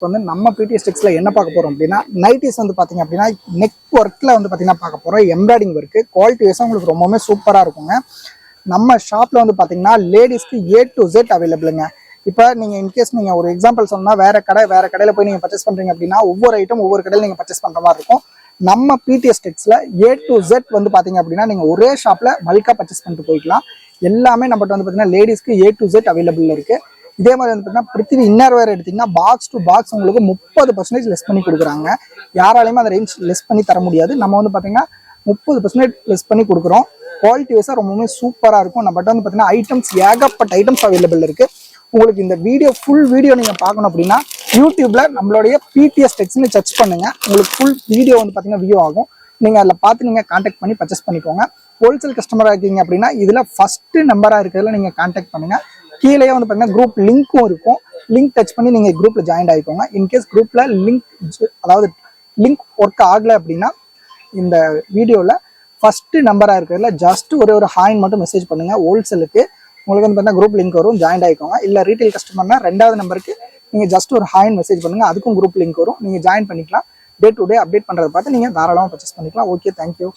வந்து நம்ம பிடிஎஸ் டெக்ஸ்ல என்ன பார்க்க போறோம் அப்படின்னா நைட்டிஸ் வந்து பாத்தீங்க அப்படின்னா நெக் ஒர்க்ல வந்து பாத்தீங்கன்னா பார்க்க போறோம். எம்ப்ராய்டிங் ஒர்க் குவாலிட்டி வைஸா உங்களுக்கு ரொம்பவுமே சூப்பரா இருக்குங்க. நம்ம ஷாப்ல வந்து பாத்தீங்கன்னா லேடிஸ்க்கு A to Z அவைலபிளுங்க. இப்போ நீங்க இன்கேஸ் நீங்க ஒரு எக்ஸாம்பிள் சொன்னா வேற கடையில போய் நீங்க பர்ச்சேஸ் பண்றீங்க அப்படின்னா ஒவ்வொரு ஐட்டம் ஒவ்வொரு கடையில நீங்க பர்ச்சேஸ் பண்ற மாதிரி இருக்கும். நம்ம பிடிஎஸ் டெக்ஸ்ல A to Z வந்து பாத்தீங்க அப்படின்னா நீங்க ஒரே ஷாப்ல பல்கா பர்ச்சேஸ் பண்ணிட்டு போய்க்கலாம். எல்லாமே நம்மகிட்ட வந்து பாத்தீங்கன்னா லேடிஸ்க்கு A to Z அவைலபிள் இருக்கு. இதே மாதிரி வந்து பார்த்தீங்கன்னா பிருத்திவி இன்னர் வேர் எடுத்தீங்கன்னா பாக்ஸ் டு பாக்ஸ் உங்களுக்கு 30% லெஸ் பண்ணி கொடுக்குறாங்க. யாராலையுமே அந்த ரேஞ்ச் லெஸ் பண்ணி தர முடியாது. நம்ம வந்து பார்த்தீங்கன்னா 30% லெஸ் பண்ணி கொடுக்குறோம். குவாலிட்டி வைஸாக ரொம்பவுமே சூப்பராக இருக்கும். நம்மகிட்ட வந்து பார்த்தீங்கன்னா ஐட்டம்ஸ் ஏகப்பட்ட ஐட்டம்ஸ் அவைலபிள் இருக்கு. உங்களுக்கு இந்த ஃபுல் வீடியோ நீங்கள் பார்க்கணும் அப்படின்னா யூடியூப்ல நம்மளுடைய பிடிஎஸ் டெக்ஸ்னு சர்ச் பண்ணுங்க. உங்களுக்கு ஃபுல் வீடியோ வந்து பார்த்தீங்கன்னா வியூ ஆகும். நீங்கள் அதில் பார்த்து நீங்கள் கான்டாக்ட் பண்ணி பர்ச்சேஸ் பண்ணிக்கோங்க. ஹோல்சேல் கஸ்டமராக இருக்கீங்க அப்படின்னா இதில் ஃபர்ஸ்ட் நம்பராக இருக்கிறதுல நீங்கள் கான்டாக்ட் பண்ணுங்க. கீழே வந்து பார்த்தீங்கன்னா குரூப் லிங்க்கும் இருக்கும். லிங்க் டச் பண்ணி நீங்கள் குரூப்ல ஜாயின் ஆகிக்கோங்க. இன்கேஸ் குரூப்ல லிங்க் ஒர்க் ஆகலை அப்படின்னா இந்த வீடியோவில் ஃபர்ஸ்ட் நம்பராக இருக்கிறதுல ஜஸ்ட் ஒரு ஹாயின் மட்டும் மெசேஜ் பண்ணுங்க. ஹோல்சேலுக்கு உங்களுக்கு வந்து பார்த்தீங்கன்னா குரூப் லிங்க் வரும், ஜாயின் ஆகிக்கோங்க. இல்லை ரீட்டைல் கஸ்டமர்னா 2வது நம்பருக்கு நீங்கள் ஜஸ்ட் ஒரு ஹாயின் மெசேஜ் பண்ணுங்க. அதுக்கும் குரூப் லிங்க் வரும், நீங்கள் ஜாயின் பண்ணிக்கலாம். டே டு டே அப்டேட் பண்ணுறதை பார்த்து நீங்கள் தாராளமாக பர்ச்சேஸ் பண்ணிக்கலாம். Okay, thank you.